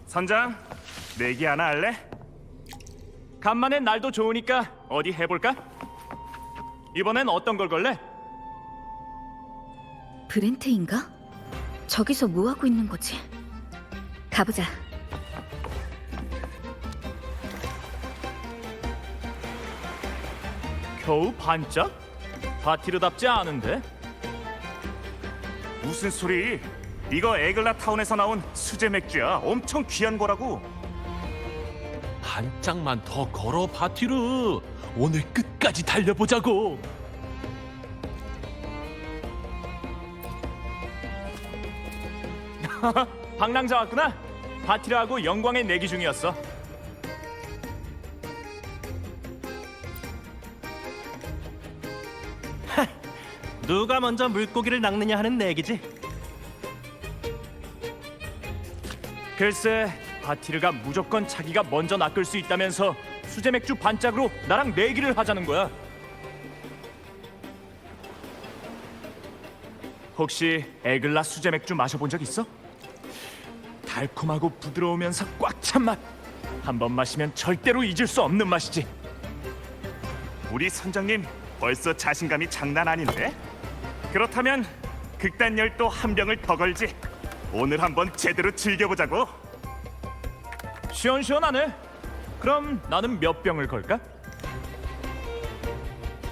선장, 내기 하나 할래? 간만에 날도 좋으니까 어디 해볼까? 이번엔 어떤 걸 걸래? 브렌트인가? 저기서 뭐 하고 있는 거지? 가보자. 겨우 반짝? 바티르답지 않은데? 무슨 소리? 이거 에글라 타운에서 나온 수제 맥주야. 엄청 귀한 거라고. 반짝만 더 걸어 바티르. 오늘 끝까지 달려보자고. 방랑자 왔구나. 바티르하고 영광의 내기 중이었어. 누가 먼저 물고기를 낚느냐 하는 내기지. 글쎄, 바티르가 무조건 자기가 먼저 낚을 수 있다면서 수제 맥주 반짝으로 나랑 내기를 하자는 거야. 혹시 에글라 수제 맥주 마셔본 적 있어? 달콤하고 부드러우면서 꽉 찬 맛. 한 번 마시면 절대로 잊을 수 없는 맛이지. 우리 선장님 벌써 자신감이 장난 아닌데? 그렇다면 극단열도 한 병을 더 걸지. 오늘 한번 제대로 즐겨보자고. 시원시원하네. 그럼 나는 몇 병을 걸까?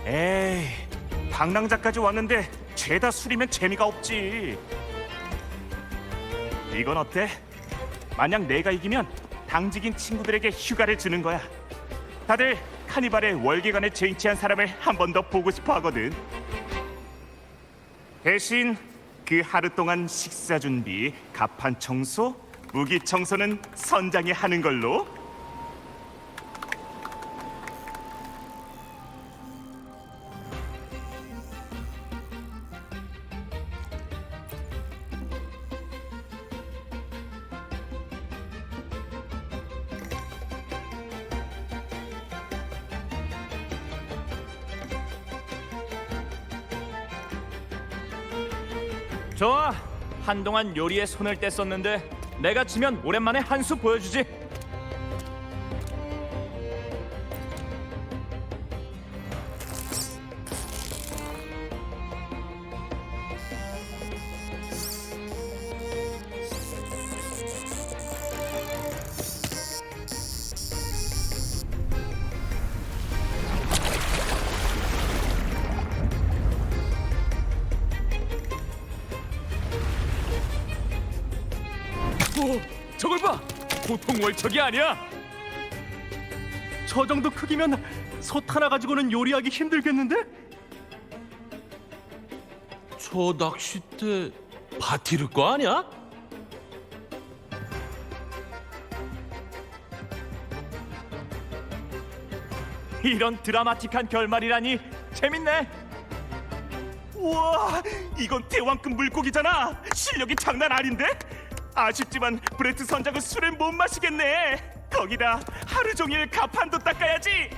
에이, 방랑자까지 왔는데 죄다 술이면 재미가 없지. 이건 어때? 만약 내가 이기면 당직인 친구들에게 휴가를 주는 거야. 다들 카니발의 월계관에 쟁취한 사람을 한 번 더 보고 싶어 하거든. 대신 그 하루 동안 식사 준비, 갑판 청소, 무기 청소는 선장이 하는 걸로. 좋아. 한동안 요리에 손을 뗐었는데 내가 지면 오랜만에 한 수 보여주지. 오, 저걸 봐. 보통 월척이 아니야. 저 정도 크기면 솥 하나 가지고는 요리하기 힘들겠는데? 저 낚싯대 바티르 거 아니야? 이런 드라마틱한 결말이라니 재밌네. 우와, 이건 대왕급 물고기잖아. 실력이 장난 아닌데? 아쉽지만 브레트 선장은 술을 못 마시겠네. 거기다 하루 종일 가판도 닦아야지.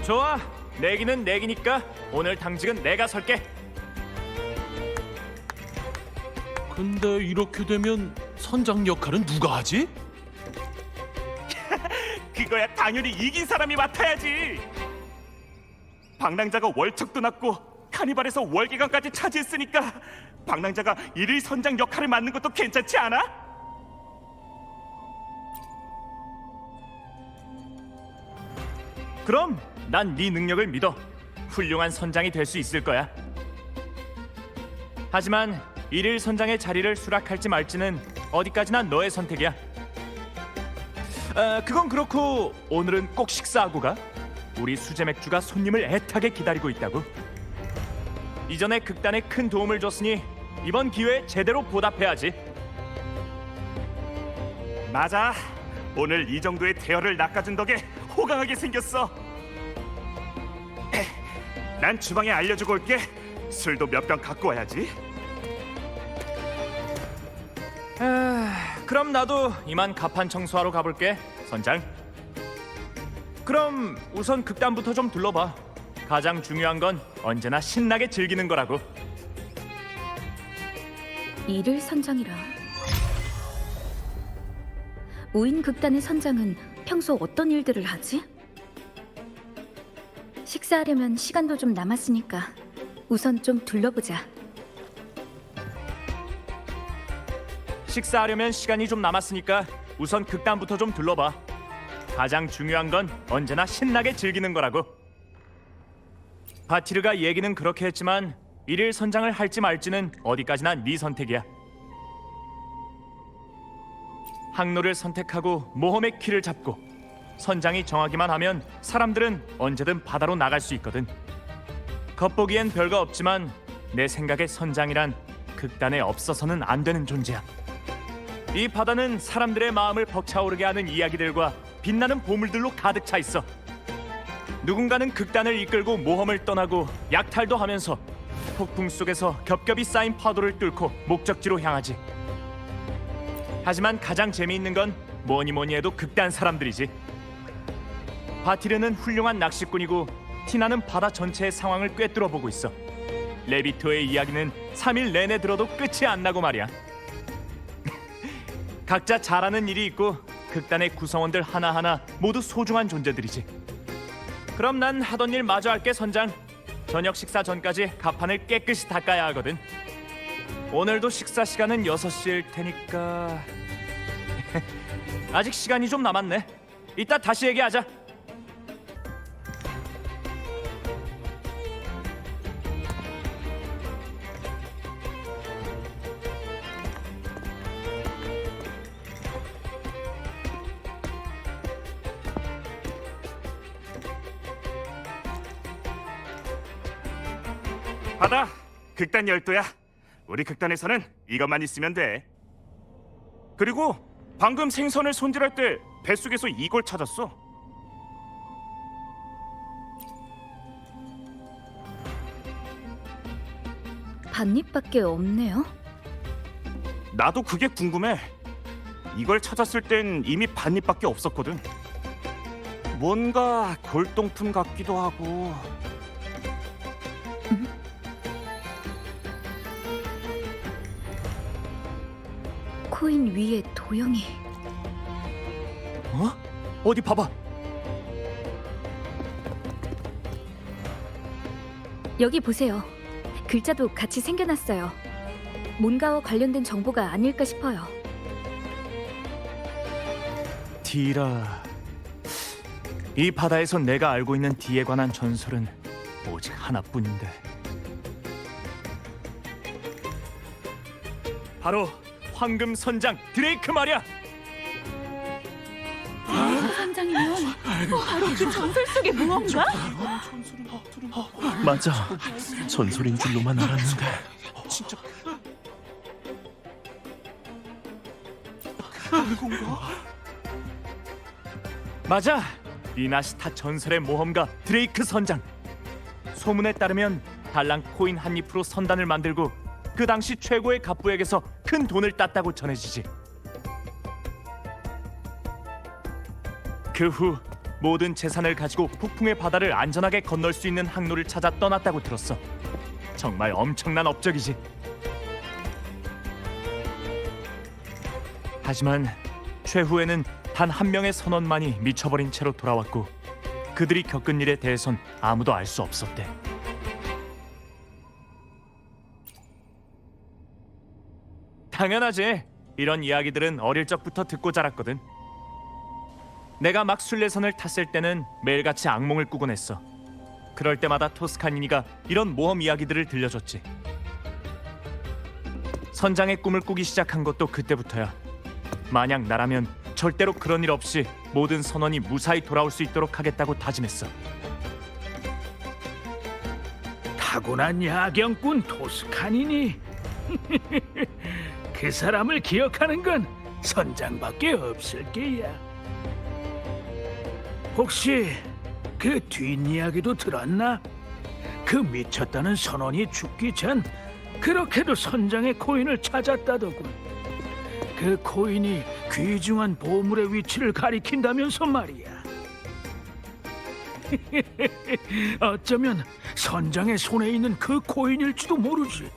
좋아. 내기는 내기니까 오늘 당직은 내가 설게. 근데 이렇게 되면 선장 역할은 누가 하지? 그거야 당연히 이긴 사람이 맡아야지. 방랑자가 월척도 났고 카니발에서 월계관까지 차지했으니까 방랑자가 일일 선장 역할을 맡는 것도 괜찮지 않아? 그럼 난 네 능력을 믿어. 훌륭한 선장이 될 수 있을 거야. 하지만 일일 선장의 자리를 수락할지 말지는 어디까지나 너의 선택이야. 그건 그렇고 오늘은 꼭 식사하고 가. 우리 수제 맥주가 손님을 애타게 기다리고 있다고. 이전에 극단에 큰 도움을 줬으니 이번 기회에 제대로 보답해야지. 맞아. 오늘 이 정도의 대여를 낚아준 덕에 호강하게 생겼어. 난 주방에 알려주고 올게. 술도 몇 병 갖고 와야지. 그럼 나도 이만 가판 청소하러 가볼게, 선장. 그럼 우선 극단부터 좀 둘러봐. 가장 중요한 건 언제나 신나게 즐기는 거라고. 일일 선장이라 우인 극단의 선장은 평소 어떤 일들을 하지? 식사하려면 시간도 좀 남았으니까 우선 좀 둘러보자. 식사하려면 시간이 좀 남았으니까 우선 극단부터 좀 둘러봐. 가장 중요한 건 언제나 신나게 즐기는 거라고. 바티르가 얘기는 그렇게 했지만 일일 선장을 할지 말지는 어디까지나 네 선택이야. 항로를 선택하고 모험의 키를 잡고 선장이 정하기만 하면 사람들은 언제든 바다로 나갈 수 있거든. 겉보기엔 별거 없지만 내 생각에 선장이란 극단에 없어서는 안 되는 존재야. 이 바다는 사람들의 마음을 벅차오르게 하는 이야기들과 빛나는 보물들로 가득 차 있어. 누군가는 극단을 이끌고 모험을 떠나고 약탈도 하면서 폭풍 속에서 겹겹이 쌓인 파도를 뚫고 목적지로 향하지. 하지만 가장 재미있는 건 뭐니 해도 극단 사람들이지. 바티르는 훌륭한 낚시꾼이고 티나는 바다 전체의 상황을 꿰뚫어보고 있어. 레비토의 이야기는 3일 내내 들어도 끝이 안 나고 말이야. 각자 잘하는 일이 있고 극단의 구성원들 하나하나 모두 소중한 존재들이지. 그럼 난 하던 일 마저 할게, 선장. 저녁 식사 전까지 가판을 깨끗이 닦아야 하거든. 오늘도 식사 시간은 6시일 테니까 아직 시간이 좀 남았네. 이따 다시 얘기하자. 받아. 극단 열도야. 우리 극단에서는 이것만 있으면 돼. 그리고 방금 생선을 손질할 때 뱃속에서 이걸 찾았어. 밧잎밖에 없네요. 나도 그게 궁금해. 이걸 찾았을 땐 이미 밧잎밖에 없었거든. 뭔가 골동품 같기도 하고. 코인 위에 도형이. 어? 어디 봐봐. 여기 보세요. 글자도 같이 생겨났어요. 뭔가와 관련된 정보가 아닐까 싶어요. 디라. 이 바다에서 내가 알고 있는 디에 관한 전설은 오직 하나뿐인데. 바로 황금 선장 드레이크 말이야. 선장이면 바로 그 전설 속의 무언가? 맞아. 전설인 줄로만 알았는데. 진짜 맞아. 리나시타 전설의 모험가 드레이크 선장. 소문에 따르면 달랑 코인 한 잎으로 선단을 만들고 그 당시 최고의 갑부에게서 큰 돈을 땄다고 전해지지. 그 후 모든 재산을 가지고 폭풍의 바다를 안전하게 건널 수 있는 항로를 찾아 떠났다고 들었어. 정말 엄청난 업적이지. 하지만 최후에는 단 한 명의 선원만이 미쳐버린 채로 돌아왔고 그들이 겪은 일에 대해선 아무도 알 수 없었대. 당연하지. 이런 이야기들은 어릴 적부터 듣고 자랐거든. 내가 막 순례선을 탔을 때는 매일같이 악몽을 꾸곤 했어. 그럴 때마다 토스카니니가 이런 모험 이야기들을 들려줬지. 선장의 꿈을 꾸기 시작한 것도 그때부터야. 만약 나라면 절대로 그런 일 없이 모든 선원이 무사히 돌아올 수 있도록 하겠다고 다짐했어. 타고난 야경꾼 토스카니니. 그 사람을 기억하는 건 선장밖에 없을 게야. 혹시 그 뒷이야기도 들었나? 그 미쳤다는 선원이 죽기 전 그렇게도 선장의 코인을 찾았다더군. 그 코인이 귀중한 보물의 위치를 가리킨다면서 말이야. 어쩌면 선장의 손에 있는 그 코인일지도 모르지.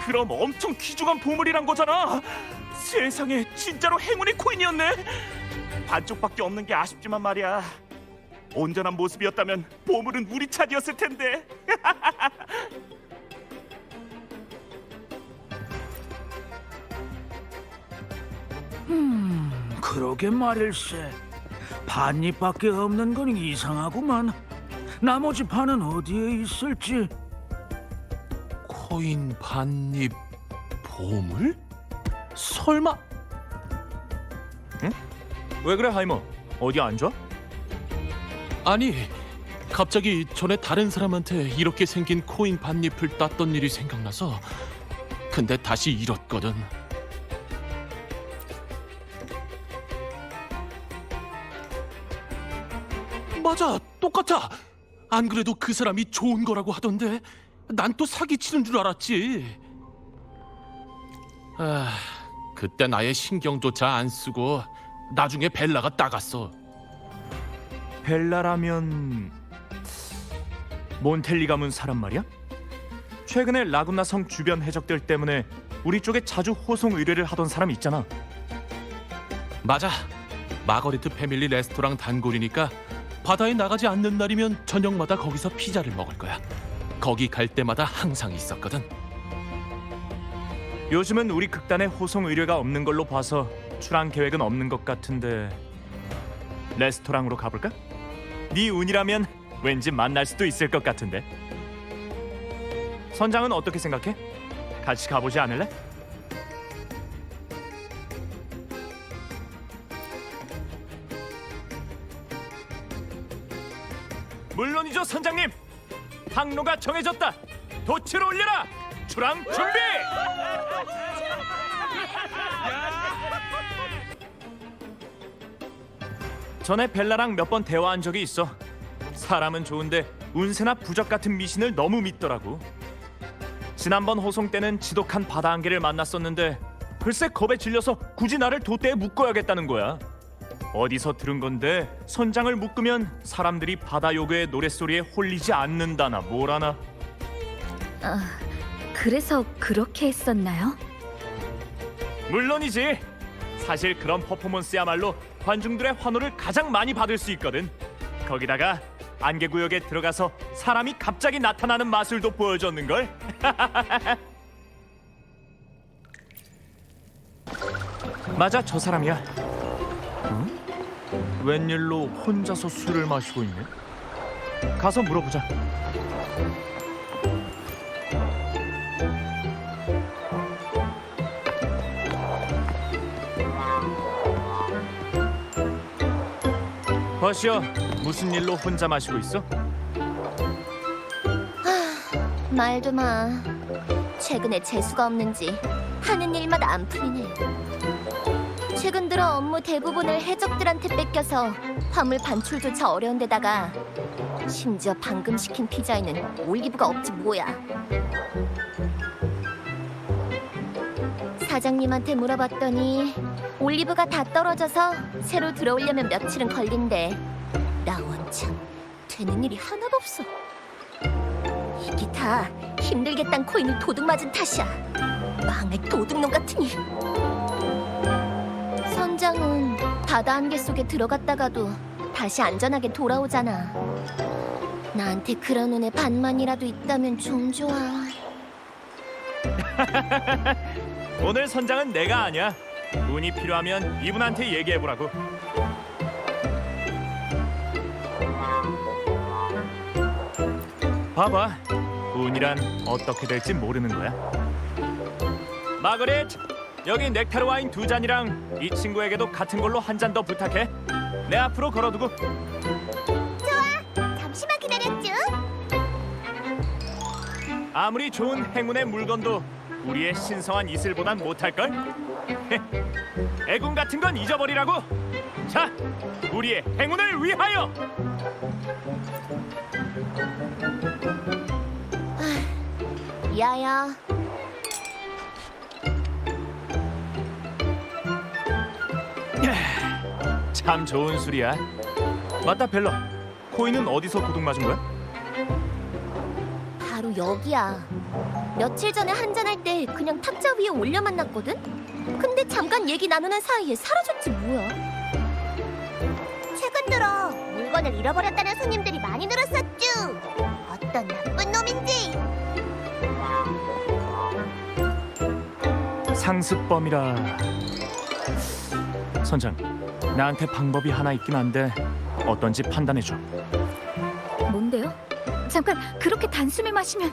그럼 엄청 귀중한 보물이란 거잖아. 세상에, 진짜로 행운의 코인이었네. 반쪽밖에 없는 게 아쉽지만 말이야. 온전한 모습이었다면 보물은 우리 차지였을 텐데. 그러게 말일세. 반입밖에 없는 건 이상하구만. 나머지 반은 어디에 있을지. 코인 반입 보물? 설마 왜 그래 하이머? 어디 안 좋아? 아니 갑자기 전에 다른 사람한테 이렇게 생긴 코인 반입을 땄던 일이 생각나서 근데 다시 잃었거든. 맞아, 똑같아. 안 그래도 그 사람이 좋은 거라고 하던데 난 또 사기치는 줄 알았지. 아, 그땐 아예 신경조차 안 쓰고 나중에 벨라가 따갔어. 벨라라면 몬텔리 가문 사람 말이야? 최근에 라구나 성 주변 해적들 때문에 우리 쪽에 자주 호송 의뢰를 하던 사람 있잖아. 맞아. 마거리트 패밀리 레스토랑 단골이니까 바다에 나가지 않는 날이면 저녁마다 거기서 피자를 먹을 거야. 거기 갈 때마다 항상 있었거든. 요즘은 우리 극단에 호송 의뢰가 없는 걸로 봐서 출항 계획은 없는 것 같은데 레스토랑으로 가볼까? 네 운이라면 왠지 만날 수도 있을 것 같은데. 선장은 어떻게 생각해? 같이 가보지 않을래? 물론이죠, 선장님. 항로가 정해졌다. 돛을 올려라. 출항 준비. 전에 벨라랑 몇 번 대화한 적이 있어. 사람은 좋은데 운세나 부적 같은 미신을 너무 믿더라고. 지난번 호송 때는 지독한 바다 안개를 만났었는데 글쎄 겁에 질려서 굳이 나를 돛대에 묶어야겠다는 거야. 어디서 들은 건데 선장을 묶으면 사람들이 바다 요괴의 노랫소리에 홀리지 않는다나 뭐라나. 그래서 그렇게 했었나요? 물론이지. 사실 그런 퍼포먼스야말로 관중들의 환호를 가장 많이 받을 수 있거든. 거기다가 안개구역에 들어가서 사람이 갑자기 나타나는 마술도 보여줬는걸. 맞아, 저 사람이야. 응? 웬일로 혼자서 술을 마시고 있네? 가서 물어보자. 버시어, 무슨 일로 혼자 마시고 있어? 말도 마. 최근에 재수가 없는지 하는 일마다 안 풀리네. 최근 들어 업무 대부분을 해적들한테 뺏겨서 화물 반출조차 어려운 데다가 심지어 방금 시킨 피자에는 올리브가 없지 뭐야. 사장님한테 물어봤더니 올리브가 다 떨어져서 새로 들어오려면 며칠은 걸린대. 나 원참 되는 일이 하나도 없어. 이게 다 힘들게 딴 코인을 도둑 맞은 탓이야. 망할 도둑놈 같으니. 선장은 바다 안개 속에 들어갔다가도 다시 안전하게 돌아오잖아. 나한테 그런 운의 반만이라도 있다면 좀 좋아. 오늘 선장은 내가 아니야. 운이 필요하면 이분한테 얘기해보라고. 봐봐, 운이란 어떻게 될지 모르는 거야. 마거릿, 여기 넥타르 와인 2잔이랑 이 친구에게도 같은 걸로 한 잔 더 부탁해. 내 앞으로 걸어두고. 잠시만 기다렸죠? 아무리 좋은 행운의 물건도 우리의 신성한 이슬보단 못할걸? 애군 같은 건 잊어버리라고. 자, 우리의 행운을 위하여. 야야. 참 좋은 술이야. 맞다, 벨러. 코인은 어디서 도둑 맞은 거야? 바로 여기야. 며칠 전에 한잔할 때 그냥 탁자 위에 올려 만났거든? 근데 잠깐 얘기 나누는 사이에 사라졌지 뭐야. 최근 들어 물건을 잃어버렸다는 손님들이 많이 늘었었죠. 어떤 나쁜 놈인지. 상습범이라. 선장, 나한테 방법이 하나 있긴 한데 어떤지 판단해줘. 뭔데요? 잠깐 그렇게 단숨에 마시면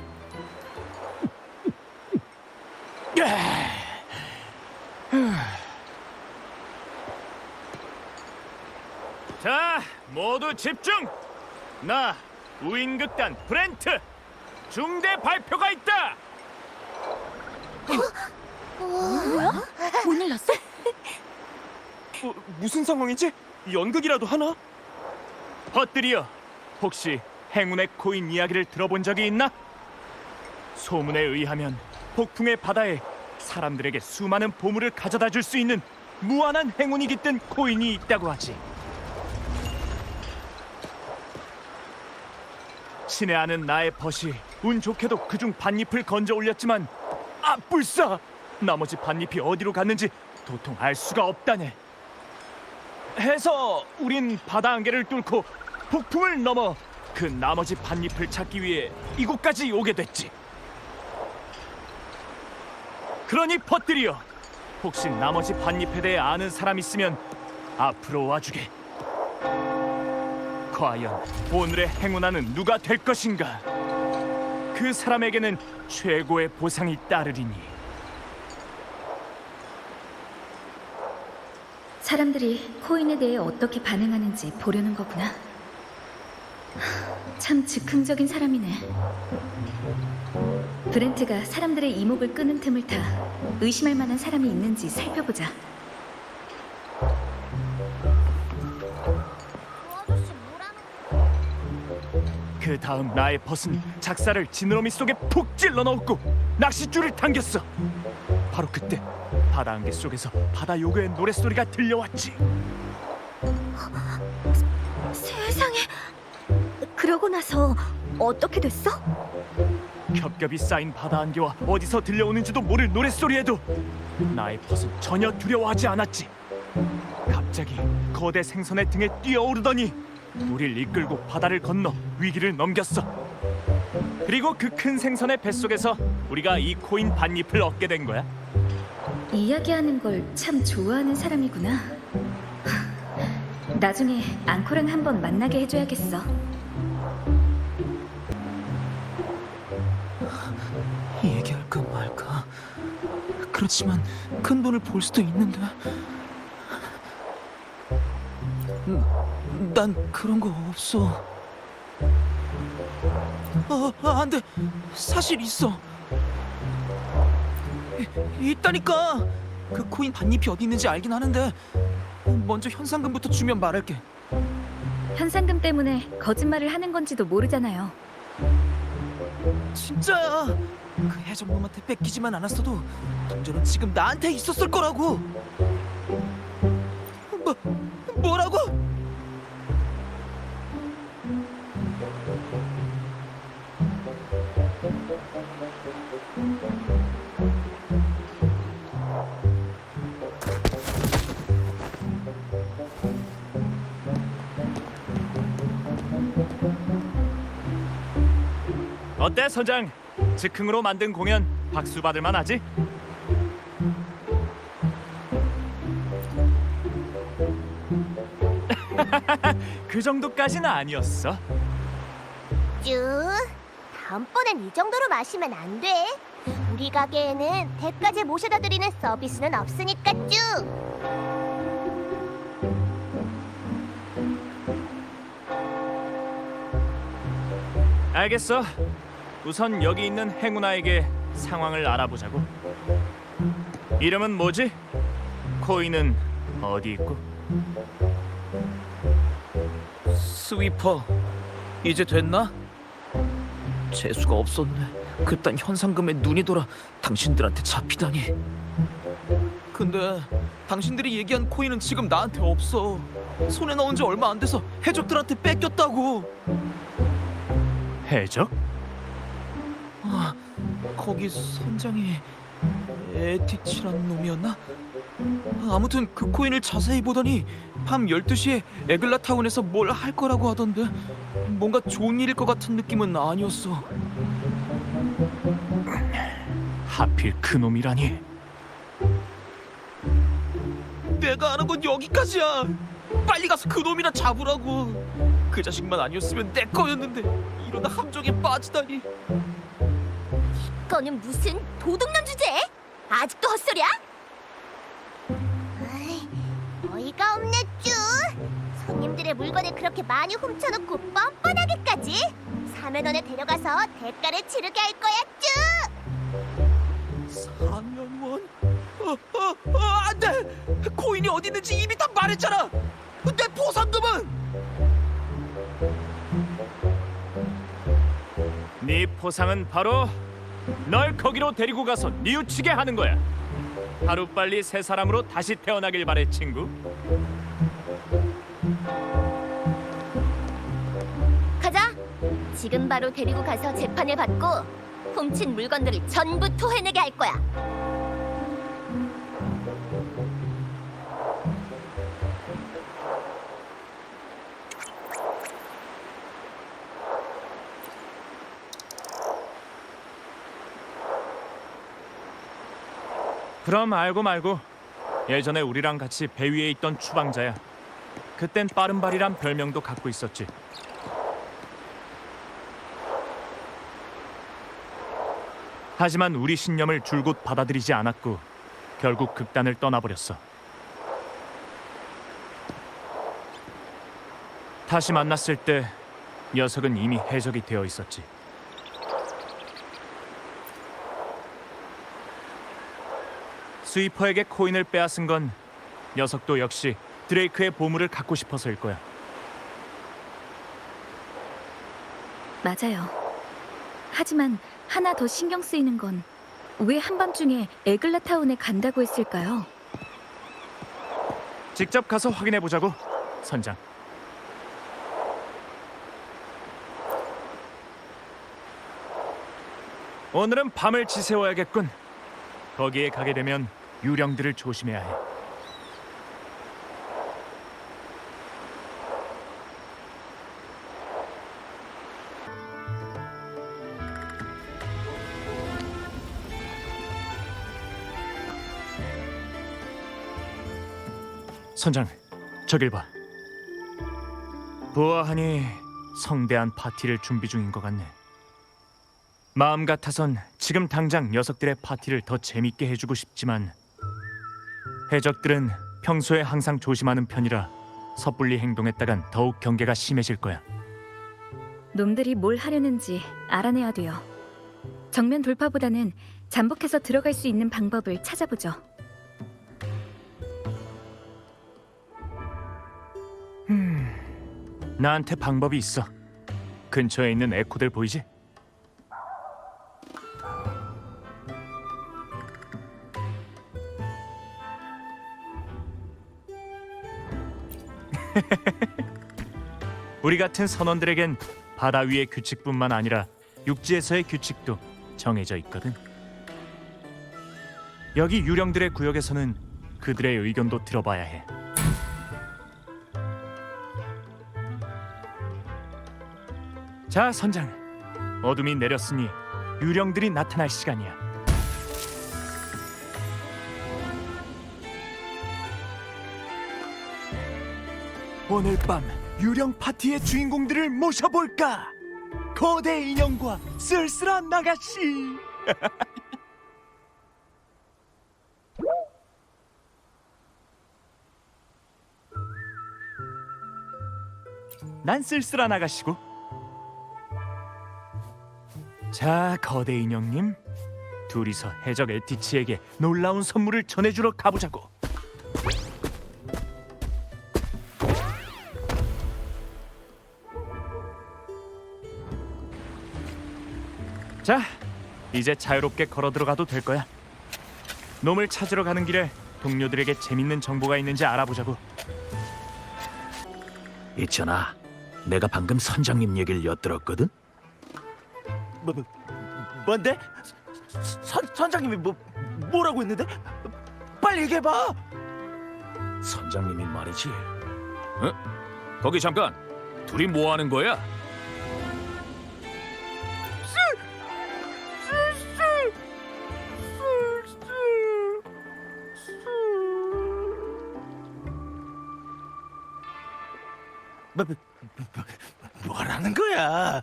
자, 모두 집중! 나 우인극단 브렌트! 중대 발표가 있다! 오늘 났어? 무슨 상황이지? 연극이라도 하나? 헛들이여, 혹시 행운의 코인 이야기를 들어본 적이 있나? 소문에 의하면 폭풍의 바다에 사람들에게 수많은 보물을 가져다 줄 수 있는 무한한 행운이 깃든 코인이 있다고 하지. 신의 아는 나의 벗이 운 좋게도 그중 반잎을 건져 올렸지만 아 불사! 나머지 반잎이 어디로 갔는지 도통 알 수가 없다네. 해서 우린 바다 안개를 뚫고 폭풍을 넘어 그 나머지 반잎을 찾기 위해 이곳까지 오게 됐지. 그러니 퍼뜨려, 혹시 나머지 반잎에 대해 아는 사람 있으면 앞으로 와주게. 과연 오늘의 행운아는 누가 될 것인가? 그 사람에게는 최고의 보상이 따르리니. 사람들이 코인에 대해 어떻게 반응하는지 보려는 거구나. 참 즉흥적인 사람이네. 브렌트가 사람들의 이목을 끄는 틈을 타 의심할 만한 사람이 있는지 살펴보자. 아저씨 뭐라는 그 다음 나의 벗은 작사를 지느러미 속에 푹 찔러 넣었고 낚싯줄을 당겼어. 바로 그때 바다 안개 속에서 바다 요괴의 노랫소리가 들려왔지. 세상에. 그러고 나서 어떻게 됐어? 겹겹이 쌓인 바다 안개와 어디서 들려오는지도 모를 노랫소리에도 나의 벗은 전혀 두려워하지 않았지. 갑자기 거대 생선의 등에 뛰어오르더니 우릴 이끌고 바다를 건너 위기를 넘겼어. 그리고 그 큰 생선의 뱃속에서 우리가 이 코인 반잎을 얻게 된 거야. 이야기하는 걸 참 좋아하는 사람이구나. 나중에 앙코랑 한번 만나게 해줘야겠어. 얘기할까 말까. 그렇지만 큰 돈을 벌 수도 있는데. 난 그런 거 없어. 안 돼. 사실 있어. 있다니까. 그 코인 반잎이 어디 있는지 알긴 하는데 먼저 현상금부터 주면 말할게. 현상금 때문에 거짓말을 하는 건지도 모르잖아요. 진짜야. 그 해적놈한테 뺏기지만 않았어도 동전은 지금 나한테 있었을 거라고. 뭐라고? 어때 선장? 즉흥으로 만든 공연 박수 받을 만하지? 그 정도까지는 아니었어. 쭈. 다음번엔 이 정도로 마시면 안 돼. 우리 가게에는 대까지 모셔다 드리는 서비스는 없으니까 쭈. 알겠어. 우선 여기 있는 행운아에게 상황을 알아보자고. 이름은 뭐지? 코인은 어디 있고? 스위퍼, 이제 됐나? 재수가 없었네. 그딴 현상금에 눈이 돌아 당신들한테 잡히다니. 근데 당신들이 얘기한 코인은 지금 나한테 없어. 손에 넣은 지 얼마 안 돼서 해적들한테 뺏겼다고. 해적? 거기 선장이 에티치라는 놈이었나? 아무튼 그 코인을 자세히 보더니 밤 12시에 에글라타운에서 뭘 할 거라고 하던데 뭔가 좋은 일일 것 같은 느낌은 아니었어. 하필 그놈이라니. 내가 아는 건 여기까지야. 빨리 가서 그 놈이나 잡으라고. 그 자식만 아니었으면 내 거였는데 이러다 함정에 빠지다니. 이거는 무슨 도둑놈 주제에? 아직도 헛소리야? 아이, 어이가 없네 쭈. 손님들의 물건을 그렇게 많이 훔쳐놓고 뻔뻔하게까지? 사면원에 데려가서 대가를 치르게 할 거야 쭈. 사면원? 안돼! 코인이 어디 있는지 이미 다 말했잖아. 내 보상금은? 네 포상은 바로 널 거기로 데리고 가서 뉘우치게 하는 거야. 하루빨리 새 사람으로 다시 태어나길 바래, 친구. 가자. 지금 바로 데리고 가서 재판을 받고 훔친 물건들을 전부 토해내게 할 거야. 그럼 알고 말고 예전에 우리랑 같이 배 위에 있던 추방자야. 그땐 빠른발이란 별명도 갖고 있었지. 하지만 우리 신념을 줄곧 받아들이지 않았고 결국 극단을 떠나버렸어. 다시 만났을 때 녀석은 이미 해적이 되어 있었지. 스위퍼에게 코인을 빼앗은 건 녀석도 역시 드레이크의 보물을 갖고 싶어서일 거야. 맞아요. 하지만 하나 더 신경 쓰이는 건 왜 한밤중에 에글라타운에 간다고 했을까요? 직접 가서 확인해 보자고, 선장. 오늘은 밤을 지새워야겠군. 거기에 가게 되면 유령들을 조심해야 해. 선장, 저길 봐. 보아하니 성대한 파티를 준비 중인 것 같네. 마음 같아선 지금 당장 녀석들의 파티를 더 재밌게 해주고 싶지만 해적들은 평소에 항상 조심하는 편이라 섣불리 행동했다간 더욱 경계가 심해질 거야. 놈들이 뭘 하려는지 알아내야 돼요. 정면 돌파보다는 잠복해서 들어갈 수 있는 방법을 찾아보죠. 나한테 방법이 있어. 근처에 있는 에코들 보이지? 우리 같은 선원들에겐 바다 위의 규칙뿐만 아니라 육지에서의 규칙도 정해져 있거든. 여기 유령들의 구역에서는 그들의 의견도 들어봐야 해. 자, 선장. 어둠이 내렸으니 유령들이 나타날 시간이야. 오늘 밤 유령 파티의 주인공들을 모셔볼까? 거대 인형과 쓸쓸한 나가씨. 난 쓸쓸한 아가씨고. 자, 거대 인형님, 둘이서 해적 에티치에게 놀라운 선물을 전해주러 가보자고. 자, 이제 자유롭게 걸어 들어가도 될 거야. 놈을 찾으러 가는 길에 동료들에게 재밌는 정보가 있는지 알아보자고. 있잖아, 내가 방금 선장님 얘기를 엿들었거든. 뭔데? 선장님이 뭐라고 했는데? 빨리 얘기해봐. 선장님이 말이지. 거기 잠깐. 둘이 뭐 하는 거야? 뭐라는 거야?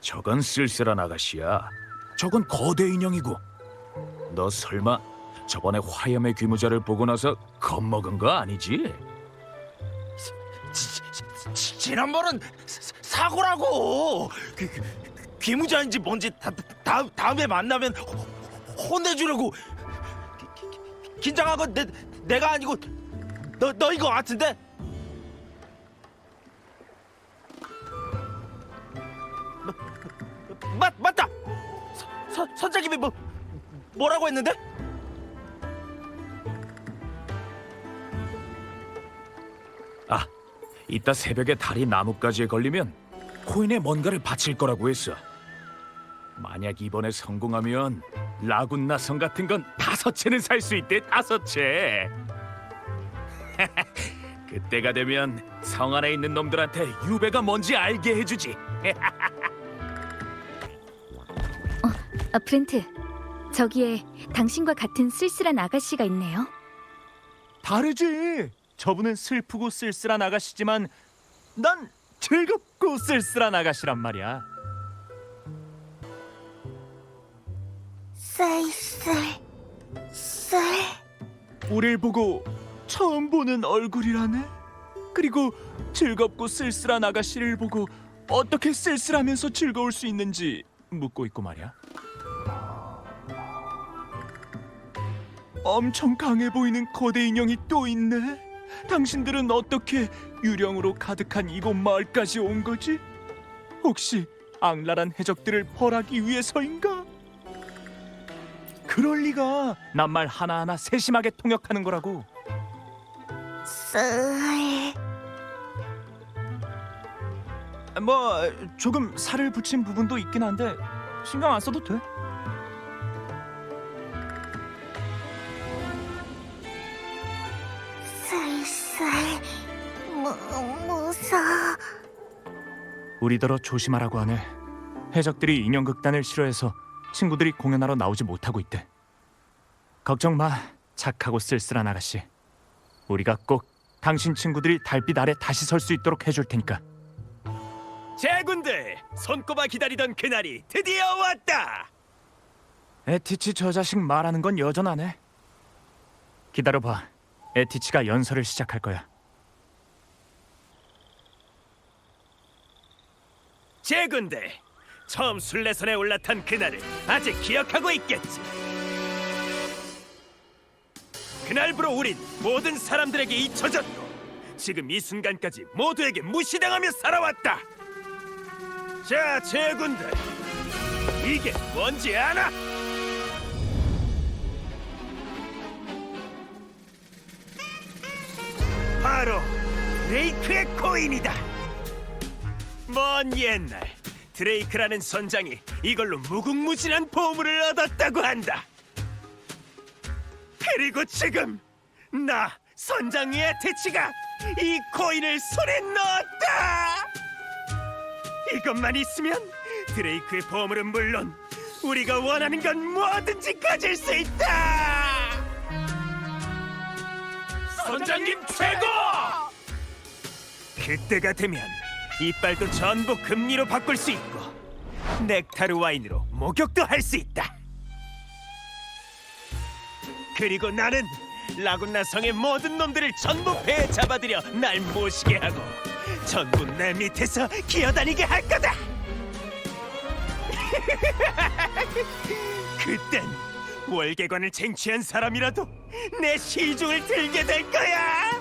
저건 쓸쓸한 아가씨야. 저건 거대 인형이고. 너 설마 저번에 화염의 귀무자를 보고 나서 겁먹은 거 아니지? 지난번은 사고라고. 귀무자인지 뭔지 다음에 만나면 혼내주려고. 긴장한 건 내가 아니고 너인 것 같은데. 맞다. 선장님이 뭐라고 했는데? 아, 이따 새벽에 달이 나뭇가지에 걸리면 코인에 뭔가를 바칠 거라고 했어. 만약 이번에 성공하면 라군나 성 같은 건 5채는 살 수 있대. 5채. 그때가 되면 성 안에 있는 놈들한테 유배가 뭔지 알게 해주지. 브렌트, 저기에 당신과 같은 쓸쓸한 아가씨가 있네요. 다르지. 저분은 슬프고 쓸쓸한 아가씨지만 난 즐겁고 쓸쓸한 아가씨란 말이야. 쓸쓸. 우릴 보고 처음 보는 얼굴이라네. 그리고 즐겁고 쓸쓸한 아가씨를 보고 어떻게 쓸쓸하면서 즐거울 수 있는지 묻고 있고 말이야. 엄청 강해 보이는 거대 인형이 또 있네. 당신들은 어떻게 유령으로 가득한 이곳 마을까지 온 거지? 혹시 악랄한 해적들을 벌하기 위해서인가? 그럴 리가. 낱말 하나하나 세심하게 통역하는 거라고. 뭐 조금 살을 붙인 부분도 있긴 한데 신경 안 써도 돼. 무서워. 우리더러 조심하라고 하네. 해적들이 인형극단을 싫어해서 친구들이 공연하러 나오지 못하고 있대. 걱정 마, 착하고 쓸쓸한 아가씨. 우리가 꼭 당신 친구들이 달빛 아래 다시 설 수 있도록 해줄 테니까. 제군들, 손꼽아 기다리던 그날이 드디어 왔다. 에티치 저 자식 말하는 건 여전하네. 기다려봐. 에티치가 연설을 시작할 거야. 제군들, 처음 순례선에 올라탄 그날을 아직 기억하고 있겠지. 그날부로 우린 모든 사람들에게 잊혀졌고 지금 이 순간까지 모두에게 무시당하며 살아왔다. 자, 제군들, 이게 뭔지 아나? 바로 드레이크의 코인이다. 먼 옛날 드레이크라는 선장이 이걸로 무궁무진한 보물을 얻었다고 한다. 그리고 지금 나 선장의 에티치가 이 코인을 손에 넣었다. 이것만 있으면 드레이크의 보물은 물론 우리가 원하는 건 뭐든지 가질 수 있다. 선장님 최고! 그때가 되면 이빨도 전부 금리로 바꿀 수 있고 넥타르 와인으로 목욕도 할 수 있다. 그리고 나는 라군나 성의 모든 놈들을 전부 배에 잡아들여 날 모시게 하고 전부 내 밑에서 기어다니게 할 거다. 그땐 월계관을 쟁취한 사람이라도 내 시중을 들게 될 거야.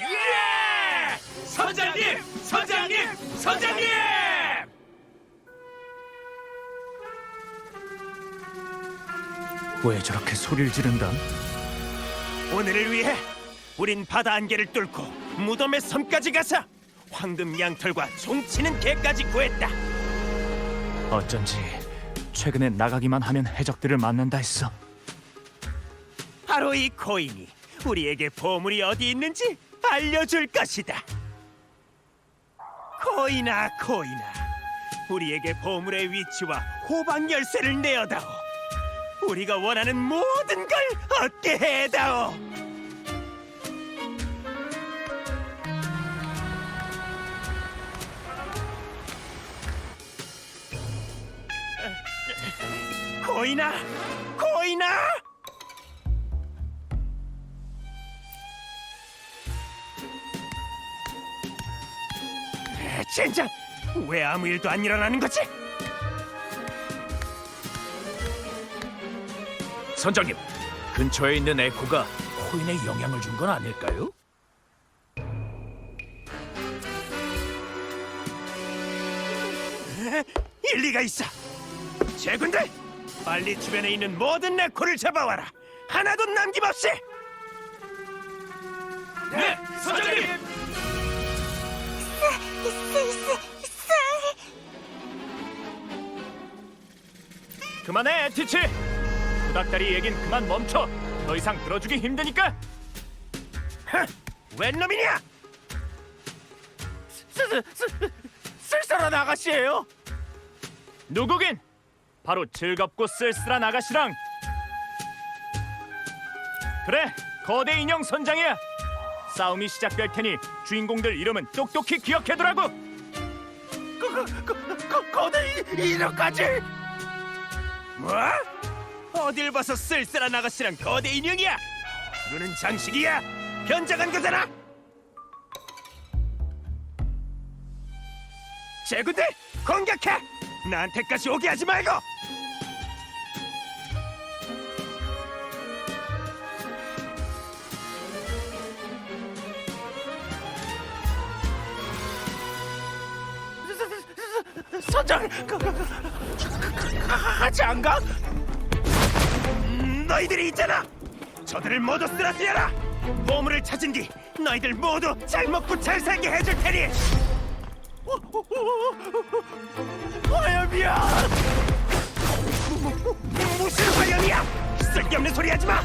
예! 선장님! 선장님! 선장님! 왜 저렇게 소리를 지른다? 오늘을 위해 우린 바다 안개를 뚫고 무덤의 섬까지 가서 황금 양털과 종치는 개까지 구했다. 어쩐지 최근에 나가기만 하면 해적들을 만난다 했어. 바로 이 코인이 우리에게 보물이 어디 있는지 알려줄 것이다. 코인아, 코인아, 우리에게 보물의 위치와 호박 열쇠를 내어다오. 우리가 원하는 모든 걸 얻게 해다오. 코인아, 코인아! 젠장! 왜 아무 일도 안 일어나는 거지? 선장님, 근처에 있는 에코가 코인에 영향을 준 건 아닐까요? 일리가 있어. 제군들, 빨리 주변에 있는 모든 네코를 잡아와라. 하나도 남김없이. 네, 선장님. 그만해, 에티치. 구닥다리 얘긴 그만 멈춰. 더 이상 들어주기 힘드니까. 웬 놈이냐? 쓸쓸한 아가씨예요. 누구긴? 바로 즐겁고 쓸쓸한 아가씨랑. 그래, 거대 인형 선장이야. 싸움이 시작될 테니 주인공들 이름은 똑똑히 기억해두라고. 거대 인형까지? 뭐? 어딜 봐서 쓸쓸한 아가씨랑 거대 인형이야? 눈은 장식이야. 변장한 거잖아. 제군들, 공격해! 나한테까지 오게 하지 말고! 선장, 같이 안 가? 너희들이 있잖아. 저들을 모두 쓰러뜨려라. 보물을 찾은 뒤 너희들 모두 잘 먹고 잘 살게 해줄 테니. 화염이야! 무슨 화염이야? 쓸데없는 소리 하지 마!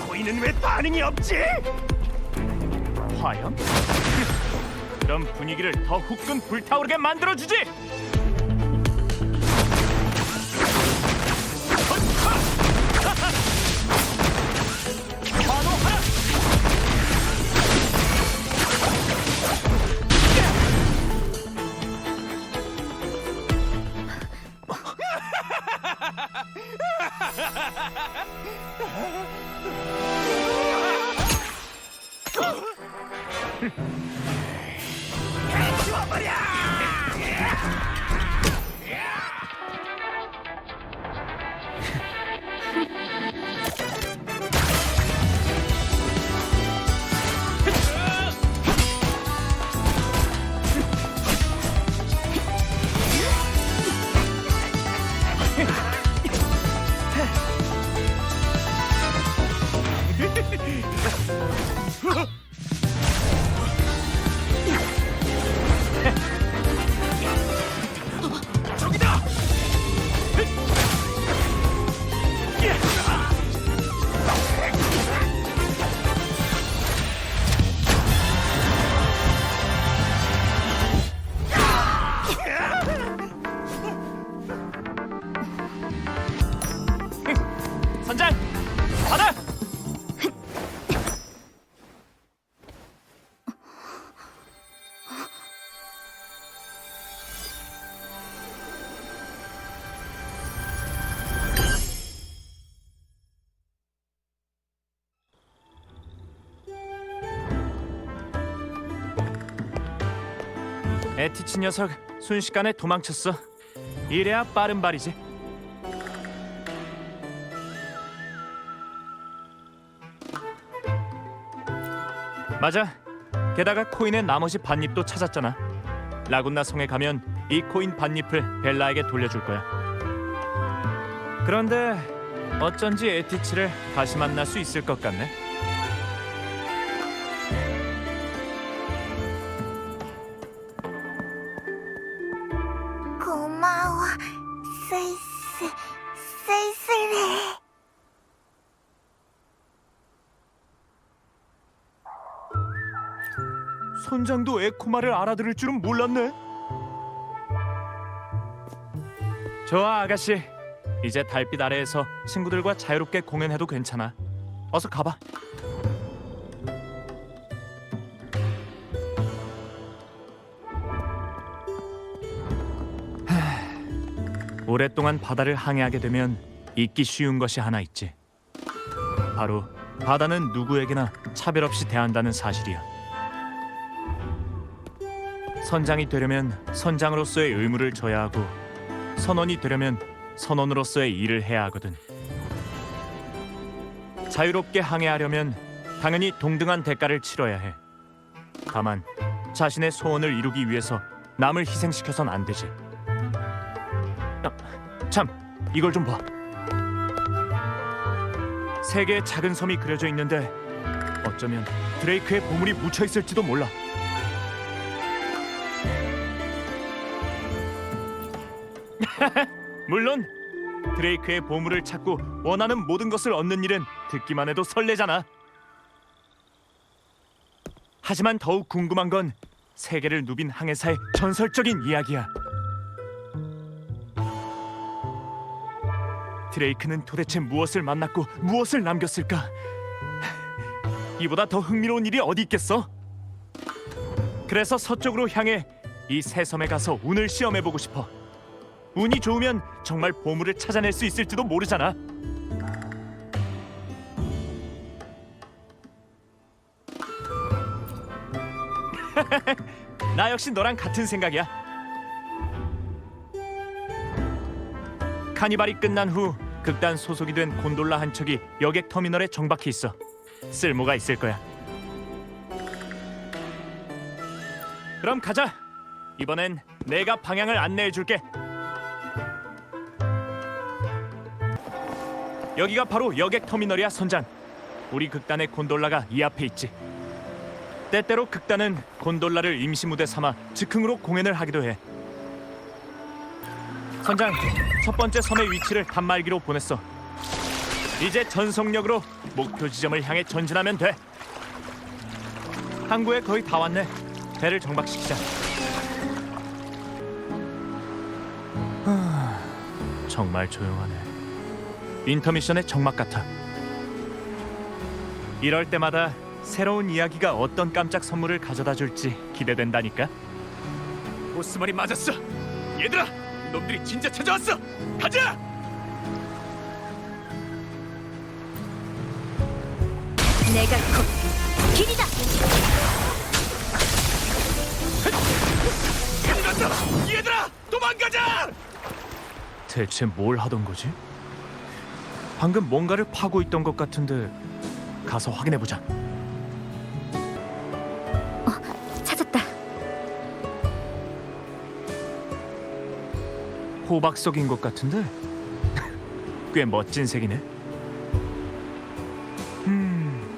코인은 왜 반응이 없지? 화염? 그럼 분위기를 더 후끈 불타오르게 만들어주지! 환호하라! 죽어버려! 저기다! 선장! 받아! 에티치 녀석 순식간에 도망쳤어. 이래야 빠른 발이지. 맞아. 게다가 코인의 나머지 반입도 찾았잖아. 라군나 성에 가면 이 코인 반입을 벨라에게 돌려줄 거야. 그런데 어쩐지 에티치를 다시 만날 수 있을 것 같네. 고마워, 선장도 에코말을 알아들을 줄은 몰랐네. 좋아 아가씨, 이제 달빛 아래에서 친구들과 자유롭게 공연해도 괜찮아. 어서 가봐. 오랫동안 바다를 항해하게 되면 잊기 쉬운 것이 하나 있지. 바로 바다는 누구에게나 차별 없이 대한다는 사실이야. 선장이 되려면 선장으로서의 의무를 져야 하고, 선원이 되려면 선원으로서의 일을 해야 하거든. 자유롭게 항해하려면 당연히 동등한 대가를 치러야 해. 다만 자신의 소원을 이루기 위해서 남을 희생시켜선 안 되지. 참, 이걸 좀 봐. 세 개의 작은 섬이 그려져 있는데 어쩌면 드레이크의 보물이 묻혀 있을지도 몰라. 물론 드레이크의 보물을 찾고 원하는 모든 것을 얻는 일은 듣기만 해도 설레잖아. 하지만 더욱 궁금한 건 세계를 누빈 항해사의 전설적인 이야기야. 드레이크는 도대체 무엇을 만났고 무엇을 남겼을까? 이보다 더 흥미로운 일이 어디 있겠어? 그래서 서쪽으로 향해 이 새 섬에 가서 운을 시험해보고 싶어. 운이 좋으면 정말 보물을 찾아낼 수 있을지도 모르잖아. 나 역시 너랑 같은 생각이야. 카니발이 끝난 후 극단 소속이 된 곤돌라 한 척이 여객 터미널에 정박해 있어. 쓸모가 있을 거야. 그럼 가자. 이번엔 내가 방향을 안내해 줄게. 여기가 바로 여객 터미널이야, 선장. 우리 극단의 곤돌라가 이 앞에 있지. 때때로 극단은 곤돌라를 임시 무대 삼아 즉흥으로 공연을 하기도 해. 선장, 첫 번째 섬의 위치를 단말기로 보냈어. 이제 전속력으로 목표 지점을 향해 전진하면 돼. 항구에 거의 다 왔네. 배를 정박시키자. 정말 조용하네. 인터미션의 정막 같아. 이럴 때마다 새로운 이야기가 어떤 깜짝 선물을 가져다 줄지 기대된다니까. 보스머리 맞았어. 얘들아, 놈들이 진짜 찾아왔어. 가자. 내가 곧 길이다. 간다. 얘들아, 도망가자. 대체 뭘 하던 거지? 방금 뭔가를 파고 있던 것 같은데 가서 확인해 보자. 찾았다. 호박석인 것 같은데 꽤 멋진 색이네.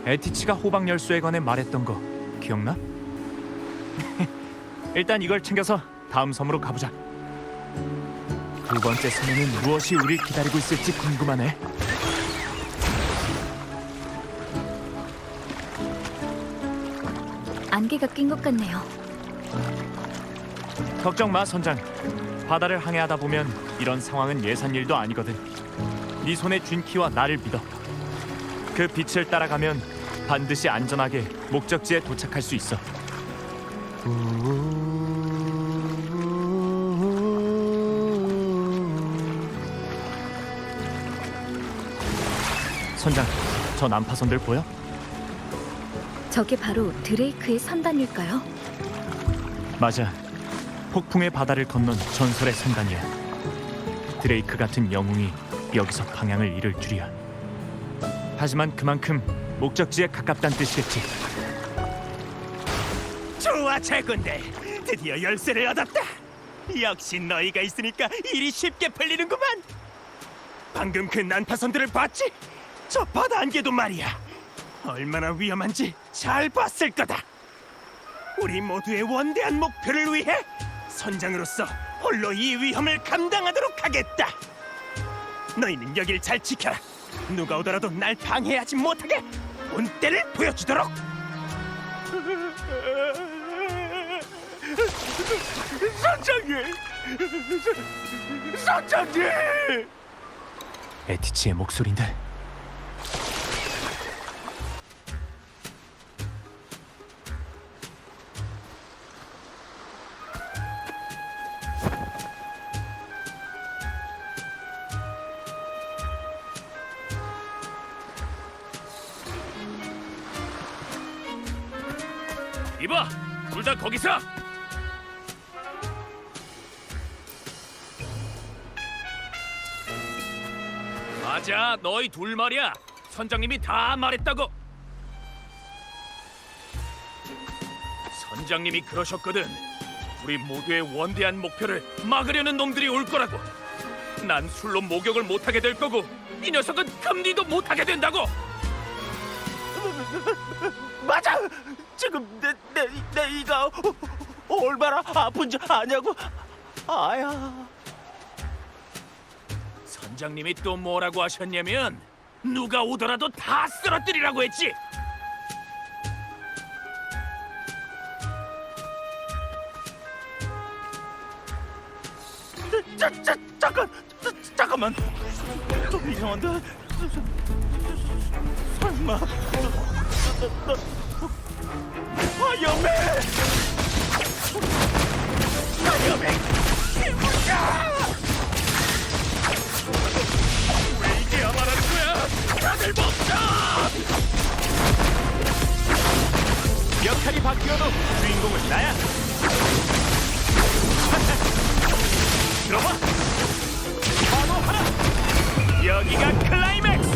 에티치가 호박 열쇠에 관해 말했던 거 기억나? 일단 이걸 챙겨서 다음 섬으로 가보자. 두 번째 섬에는 무엇이 우릴 기다리고 있을지 궁금하네. 안개가 낀 것 같네요. 걱정 마, 선장. 바다를 항해하다 보면 이런 상황은 예산 일도 아니거든. 네 손에 쥔 키와 나를 믿어. 그 빛을 따라가면 반드시 안전하게 목적지에 도착할 수 있어. 선장, 저 난파선들 보여? 저게 바로 드레이크의 선단일까요? 맞아. 폭풍의 바다를 건넌 전설의 선단이야. 드레이크 같은 영웅이 여기서 방향을 잃을 줄이야. 하지만 그만큼 목적지에 가깝다는 뜻이겠지. 좋아, 제군들. 드디어 열쇠를 얻었다. 역시 너희가 있으니까 일이 쉽게 풀리는구만. 방금 그 난파선들을 봤지? 저 바다 안개도 말이야. 얼마나 위험한지 잘 봤을 거다. 우리 모두의 원대한 목표를 위해 선장으로서 홀로 이 위험을 감당하도록 하겠다. 너희는 여길 잘 지켜라. 누가 오더라도 날 방해하지 못하게 본때를 보여주도록. 선장님! 선장님! 에티치의 목소리인데. 이봐, 둘 다 거기서. 맞아, 너희 둘 말이야. 선장님이 다 말했다고. 선장님이 그러셨거든. 우리 모두의 원대한 목표를 막으려는 놈들이 올 거라고. 난 술로 목욕을 못하게 될 거고, 이 녀석은 금리도 못하게 된다고. 맞아! 지금 내 이가 얼마나 아픈지 아냐고. 아야. 선장님이 또 뭐라고 하셨냐면 누가 오더라도 다 쓰러뜨리라고 했지. 잠깐만. 좀 이상한데? 설마 화염에 왜 이제야 말하는 거야? 다들 멈춰! 역할이 바뀌어도 주인공은 나야. 들어봐. 바로 하나. 여기가 클라이맥스.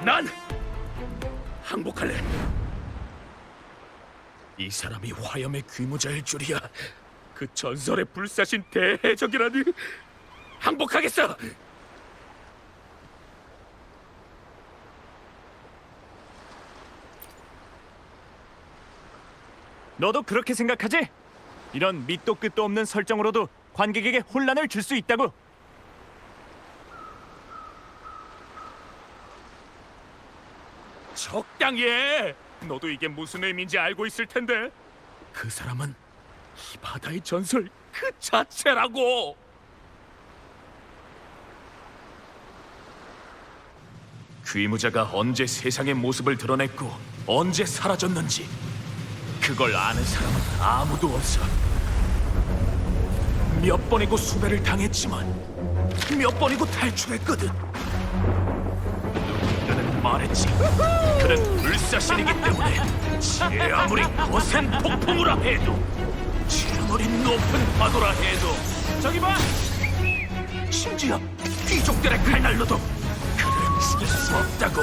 난 항복할래. 이 사람이 화염의 귀무자일 줄이야. 그 전설의 불사신 대해적이라니. 항복하겠어. 너도 그렇게 생각하지? 이런 밑도 끝도 없는 설정으로도 관객에게 혼란을 줄 수 있다고. 적당히 해. 너도 이게 무슨 의미인지 알고 있을 텐데. 그 사람은 이 바다의 전설 그 자체라고. 귀무자가 언제 세상의 모습을 드러냈고 언제 사라졌는지 그걸 아는 사람은 아무도 없어. 몇 번이고 수배를 당했지만 몇 번이고 탈출했거든. 누군가는 말했지. 그는 불사신이기 때문에 제 아무리 거센 폭풍우라 해도 아무리 높은 파도라 해도 저기 봐! 심지어 귀족들의 칼날로도 그를 죽일 수 없다고.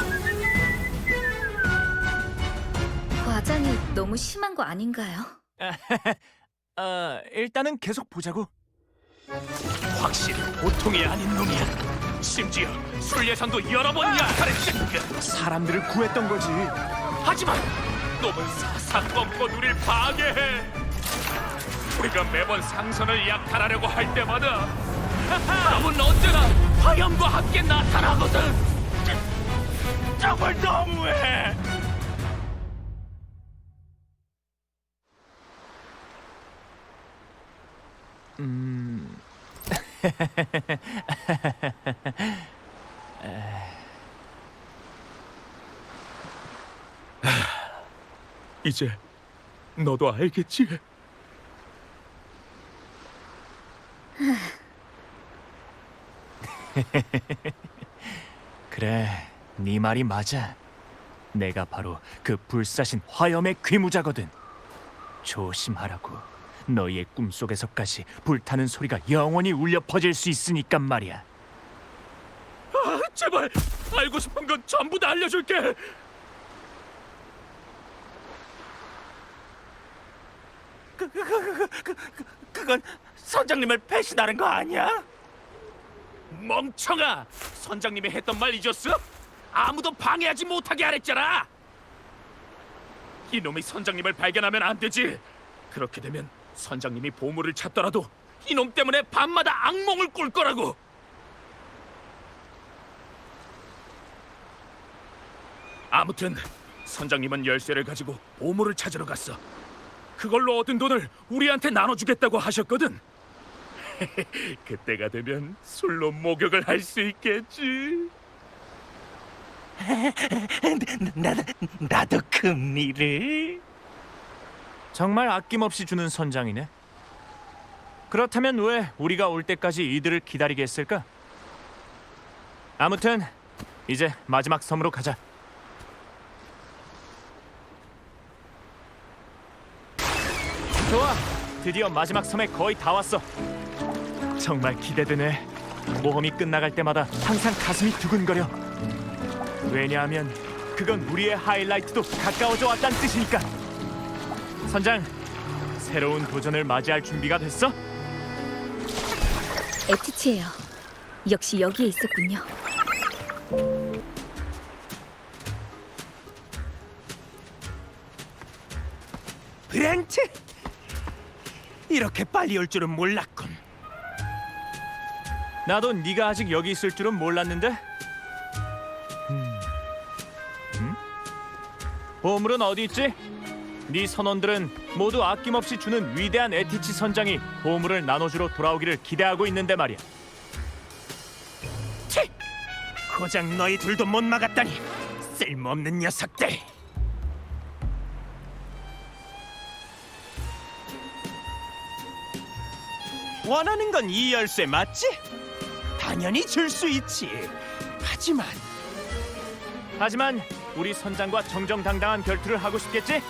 과장이 너무 심한 거 아닌가요? 일단은 계속 보자고. 확실히 보통이 아닌 놈이야. 심지어 술 예상도 여러 번 약탈했으니까. 사람들을 구했던 거지. 하지만 놈은 사사건건 우릴 파괴해. 우리가 매번 상선을 약탈하려고 할 때마다 놈은 언제나 화염과 함께 나타나거든. 정말 너무해. 이제 너도 알겠지? 그래, 네 말이 맞아. 내가 바로 그 불사신 화염의 귀무자거든. 조심하라고. 너희의 꿈속에서까지 불타는 소리가 영원히 울려 퍼질 수 있으니까 말이야. 아, 제발 알고 싶은 건 전부 다 알려줄게. 그건 선장님을 배신하는 거 아니야? 멍청아! 선장님이 했던 말 잊었어? 아무도 방해하지 못하게 하랬잖아. 이놈이 선장님을 발견하면 안 되지. 그렇게 되면 선장님이 보물을 찾더라도 이놈 때문에 밤마다 악몽을 꿀 거라고. 아무튼 선장님은 열쇠를 가지고 보물을 찾으러 갔어. 그걸로 얻은 돈을 우리한테 나눠주겠다고 하셨거든. 그때가 되면 술로 목욕을 할 수 있겠지. 나도 금리를. 정말 아낌없이 주는 선장이네. 그렇다면 왜 우리가 올 때까지 이들을 기다리게 했을까? 아무튼 이제 마지막 섬으로 가자. 좋아, 드디어 마지막 섬에 거의 다 왔어. 정말 기대되네. 모험이 끝나갈 때마다 항상 가슴이 두근거려. 왜냐하면 그건 우리의 하이라이트도 가까워져 왔다는 뜻이니까. 선장, 새로운 도전을 맞이할 준비가 됐어? 에티치예요. 역시 여기에 있었군요. 브렌트! 이렇게 빨리 올 줄은 몰랐군. 나도 네가 아직 여기 있을 줄은 몰랐는데. 보물은 어디 있지? 네 선원들은 모두 아낌없이 주는 위대한 에티치 선장이 보물을 나눠주러 돌아오기를 기대하고 있는데 말이야. 치! 고작 너희 둘도 못 막았다니 쓸모없는 녀석들. 원하는 건 이 열쇠 맞지? 당연히 줄 수 있지. 하지만 우리 선장과 정정당당한 결투를 하고 싶겠지?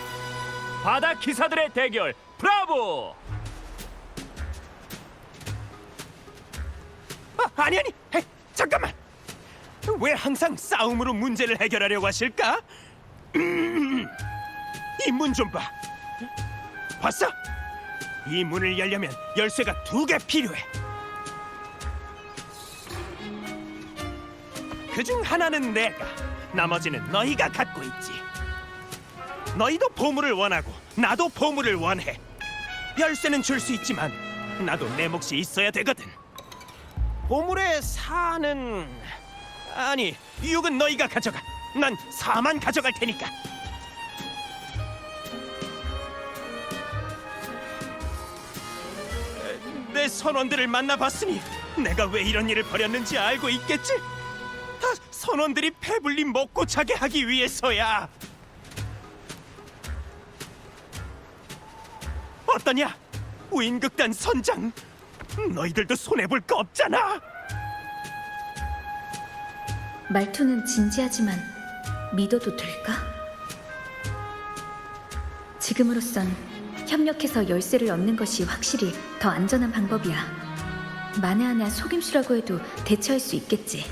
바다 기사들의 대결, 브라보! 아니 에이, 잠깐만. 왜 항상 싸움으로 문제를 해결하려고 하실까? 이 문 좀 봐. 봤어? 이 문을 열려면 열쇠가 2개 필요해. 그중 하나는 내가, 나머지는 너희가 갖고 있지. 너희도 보물을 원하고 나도 보물을 원해. 열쇠는 줄 수 있지만 나도 내 몫이 있어야 되거든. 보물의 4는... 아니, 6은 너희가 가져가. 난 4만 가져갈 테니까. 내 선원들을 만나봤으니 내가 왜 이런 일을 벌였는지 알고 있겠지? 다 선원들이 배불리 먹고 자게 하기 위해서야. 어떠냐? 우인극단 선장, 너희들도 손해볼 거 없잖아. 말투는 진지하지만 믿어도 될까? 지금으로선 협력해서 열쇠를 얻는 것이 확실히 더 안전한 방법이야. 만에 하나 속임수라고 해도 대처할 수 있겠지.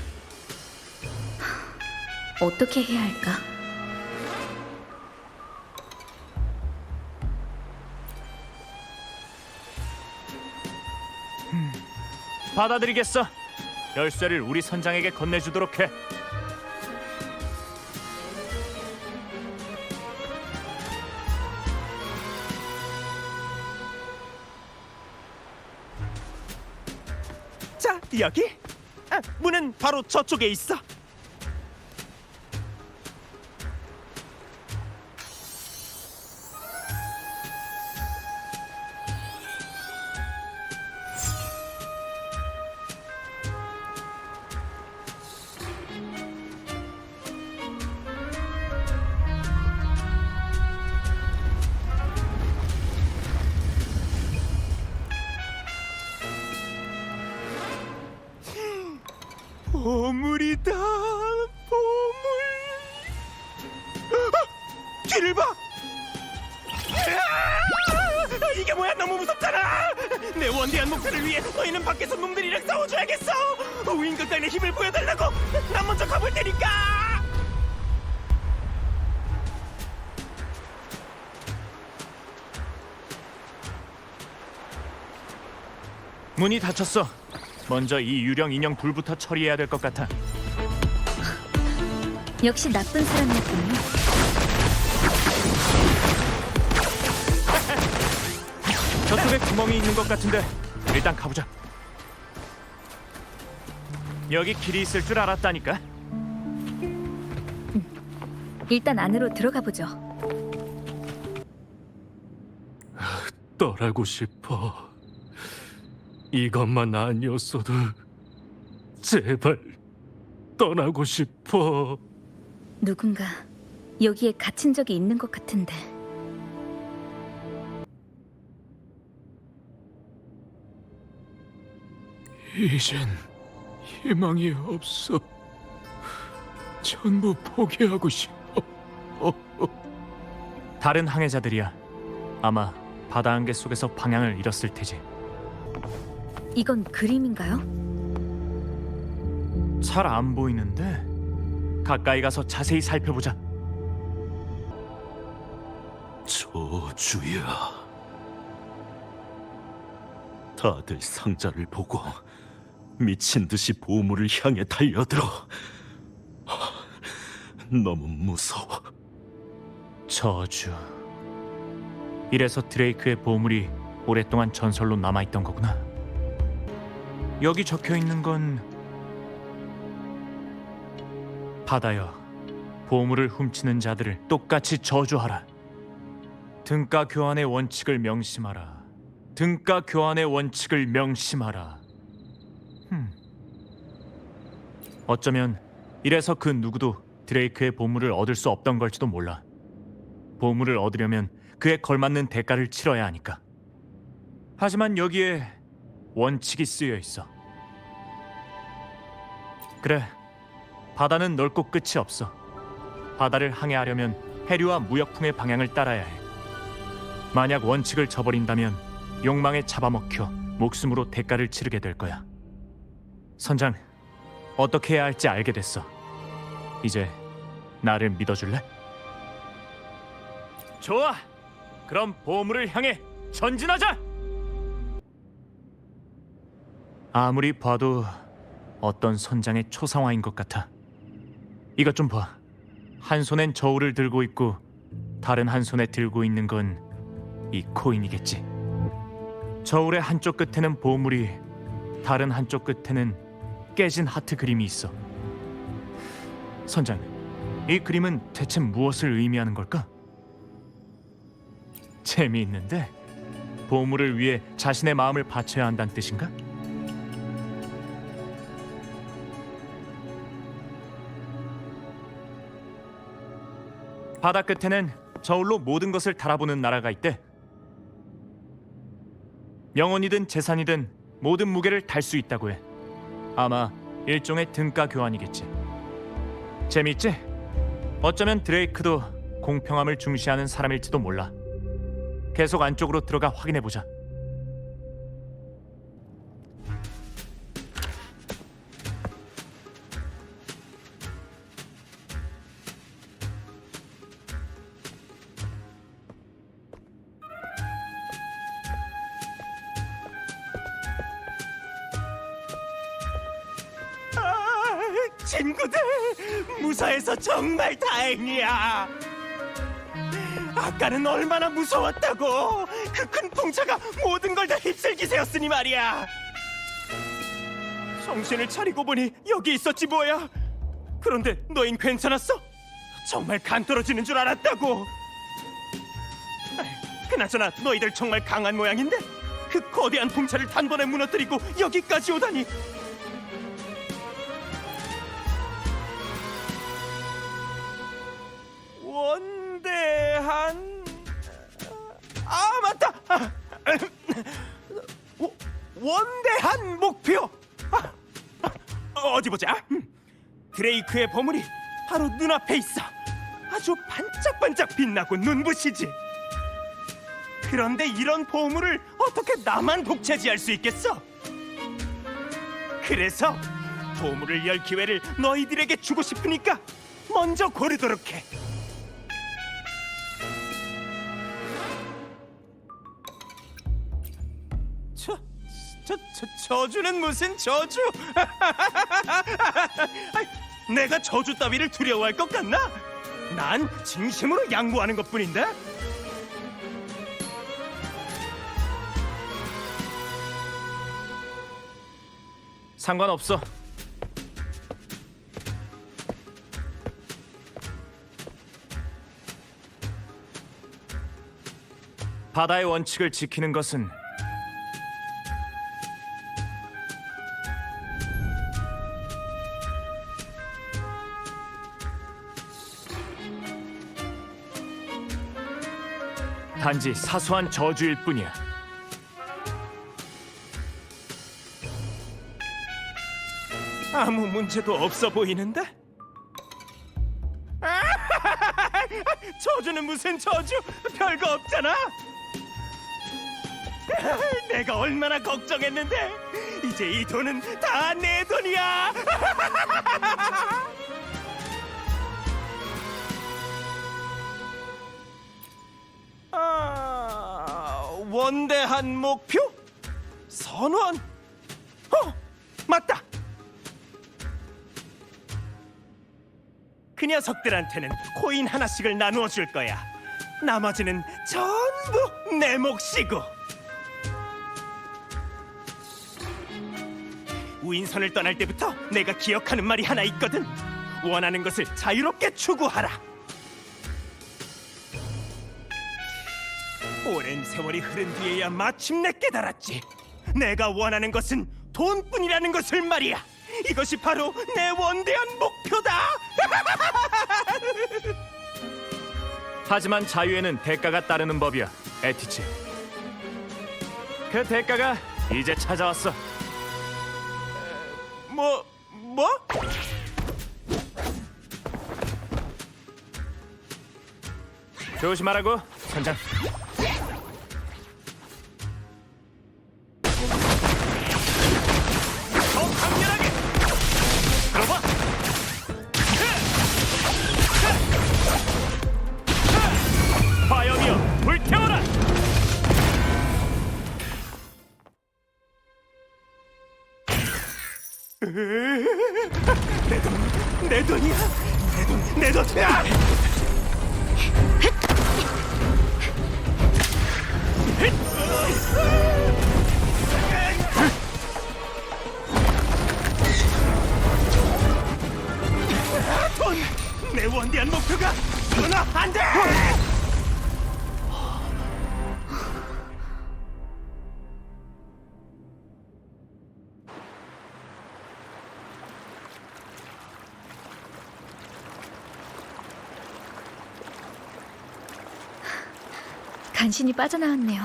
어떻게 해야 할까? 받아들이겠어. 열쇠를 우리 선장에게 건네주도록 해. 자, 여기. 문은 바로 저쪽에 있어. 보물이다, 보물. 뒤를 봐. 이게 뭐야? 너무 무섭잖아. 내 원대한 목표를 위해 너희는 밖에서 놈들이랑 싸워줘야겠어. 우인극단의 힘을 보여달라고. 난 먼저 가볼 테니까. 문이 닫혔어. 먼저 이 유령 인형 둘부터 처리해야 될 것 같아. 역시 나쁜 사람이었군요. 저쪽에 구멍이 있는 것 같은데 일단 가보자. 여기 길이 있을 줄 알았다니까. 일단 안으로 들어가 보죠. 떠나고 싶어. 이것만 아니었어도 제발 떠나고 싶어. 누군가 여기에 갇힌 적이 있는 것 같은데. 이젠 희망이 없어. 전부 포기하고 싶어. 다른 항해자들이야. 아마 바다 안개 속에서 방향을 잃었을 테지. 이건 그림인가요? 잘 안 보이는데 가까이 가서 자세히 살펴보자. 저주야. 다들 상자를 보고 미친 듯이 보물을 향해 달려들어. 너무 무서워. 저주. 이래서 드레이크의 보물이 오랫동안 전설로 남아있던 거구나. 여기 적혀 있는 건 바다여, 보물을 훔치는 자들을 똑같이 저주하라. 등가 교환의 원칙을 명심하라. 등가 교환의 원칙을 명심하라. 어쩌면 이래서 그 누구도 드레이크의 보물을 얻을 수 없던 걸지도 몰라. 보물을 얻으려면 그에 걸맞는 대가를 치러야 하니까. 하지만 여기에 원칙이 쓰여 있어. 그래, 바다는 넓고 끝이 없어. 바다를 항해하려면 해류와 무역풍의 방향을 따라야 해. 만약 원칙을 저버린다면 욕망에 잡아먹혀 목숨으로 대가를 치르게 될 거야. 선장, 어떻게 해야 할지 알게 됐어. 이제 나를 믿어줄래? 좋아! 그럼 보물을 향해 전진하자! 아무리 봐도 어떤 선장의 초상화인 것 같아. 이것 좀 봐. 한 손엔 저울을 들고 있고 다른 한 손에 들고 있는 건 이 코인이겠지. 저울의 한쪽 끝에는 보물이, 다른 한쪽 끝에는 깨진 하트 그림이 있어. 선장, 이 그림은 대체 무엇을 의미하는 걸까? 재미있는데? 보물을 위해 자신의 마음을 바쳐야 한다는 뜻인가? 바다 끝에는 저울로 모든 것을 달아보는 나라가 있대. 영혼이든 재산이든 모든 무게를 달 수 있다고 해. 아마 일종의 등가 교환이겠지. 재밌지? 어쩌면 드레이크도 공평함을 중시하는 사람일지도 몰라. 계속 안쪽으로 들어가 확인해보자. 친구들, 무사해서 정말 다행이야. 아까는 얼마나 무서웠다고. 그 큰 풍차가 모든 걸 다 휩쓸기세였으니 말이야. 정신을 차리고 보니 여기 있었지 뭐야. 그런데 너흰 괜찮았어? 정말 간 떨어지는 줄 알았다고. 그나저나 너희들 정말 강한 모양인데 그 거대한 풍차를 단번에 무너뜨리고 여기까지 오다니. 원대한... 아 맞다! 원대한 목표! 어디 보자. 드레이크의 보물이 바로 눈앞에 있어. 아주 반짝반짝 빛나고 눈부시지. 그런데 이런 보물을 어떻게 나만 독차지할 수 있겠어? 그래서 보물을 열 기회를 너희들에게 주고 싶으니까 먼저 고르도록 해. 저주는 무슨 저주? 내가 저주 따위를 두려워할 것 같나? 난 진심으로 양보하는 것뿐인데. 상관없어. 바다의 원칙을 지키는 것은 단지 사소한 저주일 뿐이야. 아무 문제도 없어 보이는데? 저주는 무슨 저주? 별거 없잖아. 내가 얼마나 걱정했는데 이제 이 돈은 다 내 돈이야. 원대한 목표? 선원? 맞다. 그 녀석들한테는 코인 하나씩을 나누어 줄 거야. 나머지는 전부 내 몫이고. 우인선을 떠날 때부터 내가 기억하는 말이 하나 있거든. 원하는 것을 자유롭게 추구하라. 오랜 세월이 흐른 뒤에야 마침내 깨달았지. 내가 원하는 것은 돈뿐이라는 것을 말이야. 이것이 바로 내 원대한 목표다. 하지만 자유에는 대가가 따르는 법이야, 에티치. 그 대가가 이제 찾아왔어. 뭐? 조심하라고, 선장. 더 강렬하게! 들어봐! 파이어니어, 불태워라! 내 돈이야! 내 돈! 야! 돈! 내 원대한 목표가 끊어 안 돼! 간신히 빠져나왔네요.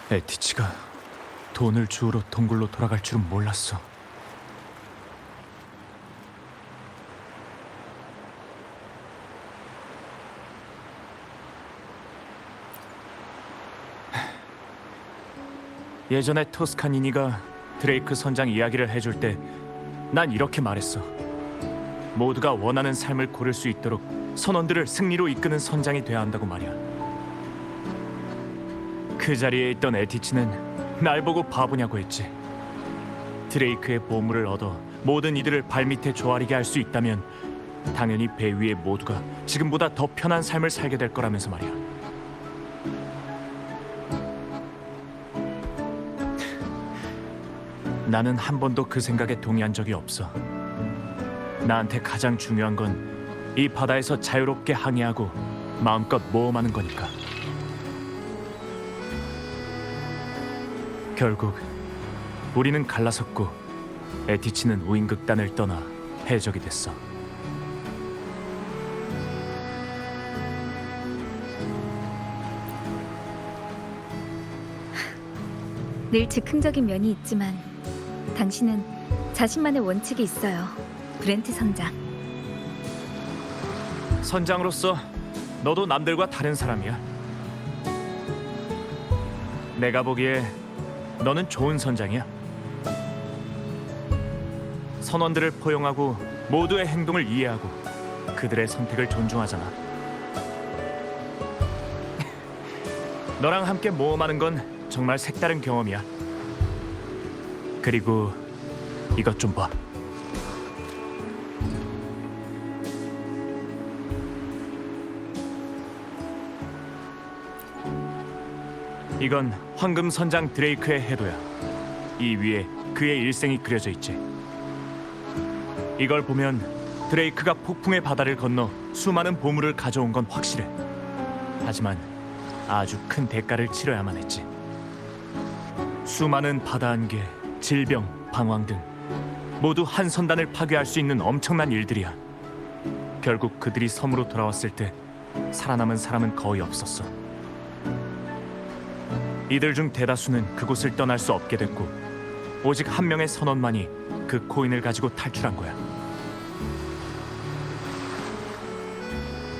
에티치가 돈을 주우러 동굴로 돌아갈 줄은 몰랐어. 예전에 토스카니니가 드레이크 선장 이야기를 해줄 때 난 이렇게 말했어. 모두가 원하는 삶을 고를 수 있도록 선원들을 승리로 이끄는 선장이 돼야 한다고 말이야. 그 자리에 있던 에티치는 날 보고 바보냐고 했지. 드레이크의 보물을 얻어 모든 이들을 발밑에 조아리게 할 수 있다면 당연히 배 위에 모두가 지금보다 더 편한 삶을 살게 될 거라면서 말이야. 나는 한 번도 그 생각에 동의한 적이 없어. 나한테 가장 중요한 건 이 바다에서 자유롭게 항해하고 마음껏 모험하는 거니까. 결국 우리는 갈라섰고 에티치는 우인극단을 떠나 해적이 됐어. 늘 즉흥적인 면이 있지만 당신은 자신만의 원칙이 있어요, 브렌트 선장. 선장으로서 너도 남들과 다른 사람이야. 내가 보기에 너는 좋은 선장이야. 선원들을 포용하고 모두의 행동을 이해하고 그들의 선택을 존중하잖아. 너랑 함께 모험하는 건 정말 색다른 경험이야. 그리고 이것 좀 봐. 이건 황금 선장 드레이크의 해도야. 이 위에 그의 일생이 그려져 있지. 이걸 보면 드레이크가 폭풍의 바다를 건너 수많은 보물을 가져온 건 확실해. 하지만 아주 큰 대가를 치러야만 했지. 수많은 바다 안개, 질병, 방황 등 모두 한 선단을 파괴할 수 있는 엄청난 일들이야. 결국 그들이 섬으로 돌아왔을 때 살아남은 사람은 거의 없었어. 이들 중 대다수는 그곳을 떠날 수 없게 됐고 오직 한 명의 선원만이 그 코인을 가지고 탈출한 거야.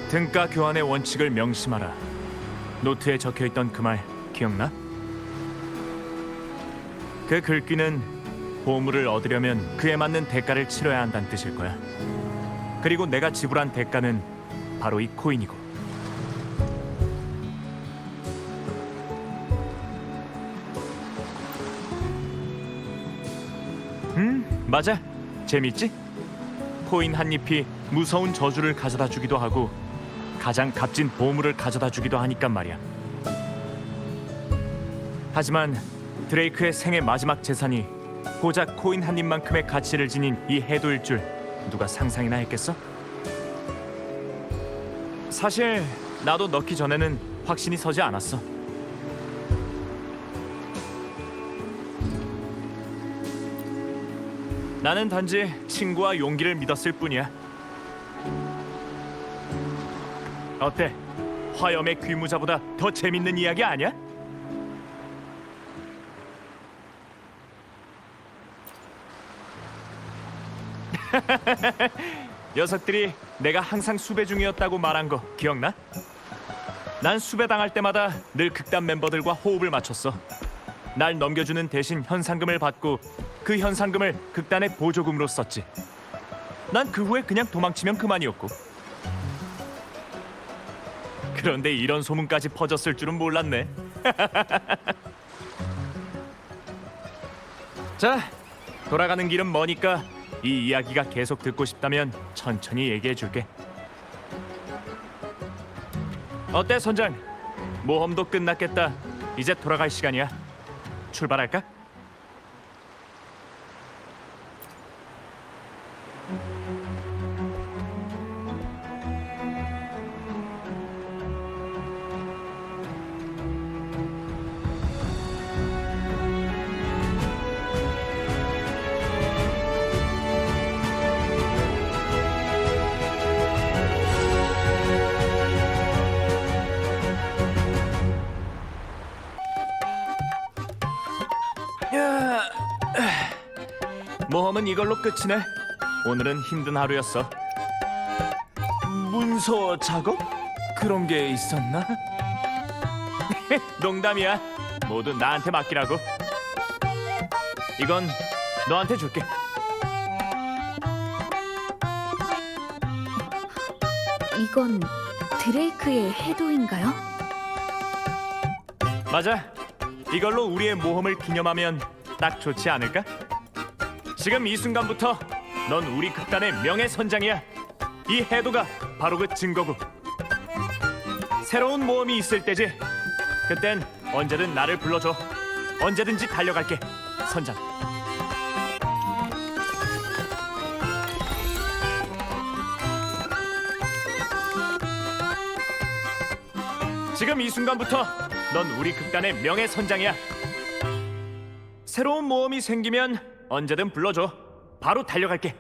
등가 교환의 원칙을 명심하라. 노트에 적혀있던 그 말 기억나? 그 글귀는 보물을 얻으려면 그에 맞는 대가를 치러야 한다는 뜻일 거야. 그리고 내가 지불한 대가는 바로 이 코인이고. 맞아. 재밌지? 코인 한 잎이 무서운 저주를 가져다 주기도 하고 가장 값진 보물을 가져다 주기도 하니까 말이야. 하지만 드레이크의 생애 마지막 재산이 고작 코인 한 잎만큼의 가치를 지닌 이 해도일 줄 누가 상상이나 했겠어? 사실 나도 넣기 전에는 확신이 서지 않았어. 나는 단지 친구와 용기를 믿었을 뿐이야. 어때? 화염의 귀무자보다 더 재밌는 이야기 아니야? 녀석들이 내가 항상 수배 중이었다고 말한 거 기억나? 난 수배 당할 때마다 늘 극단 멤버들과 호흡을 맞췄어. 날 넘겨주는 대신 현상금을 받고 그 현상금을 극단의 보조금으로 썼지. 난 그 후에 그냥 도망치면 그만이었고. 그런데 이런 소문까지 퍼졌을 줄은 몰랐네. 자, 돌아가는 길은 머니까 이 이야기가 계속 듣고 싶다면 천천히 얘기해줄게. 어때 선장? 모험도 끝났겠다. 이제 돌아갈 시간이야. 출발할까? 모험은 이걸로 끝이네. 오늘은 힘든 하루였어. 문서 작업? 그런 게 있었나? 농담이야. 모두 나한테 맡기라고. 이건 너한테 줄게. 이건 드레이크의 해도인가요? 맞아. 이걸로 우리의 모험을 기념하면 딱 좋지 않을까? 지금 이 순간부터 넌 우리 극단의 명예선장이야. 이 해도가 바로 그 증거고. 새로운 모험이 있을 때지. 그땐 언제든 나를 불러줘. 언제든지 달려갈게, 선장. 지금 이 순간부터 넌 우리 극단의 명예선장이야. 새로운 모험이 생기면 언제든 불러줘. 바로 달려갈게.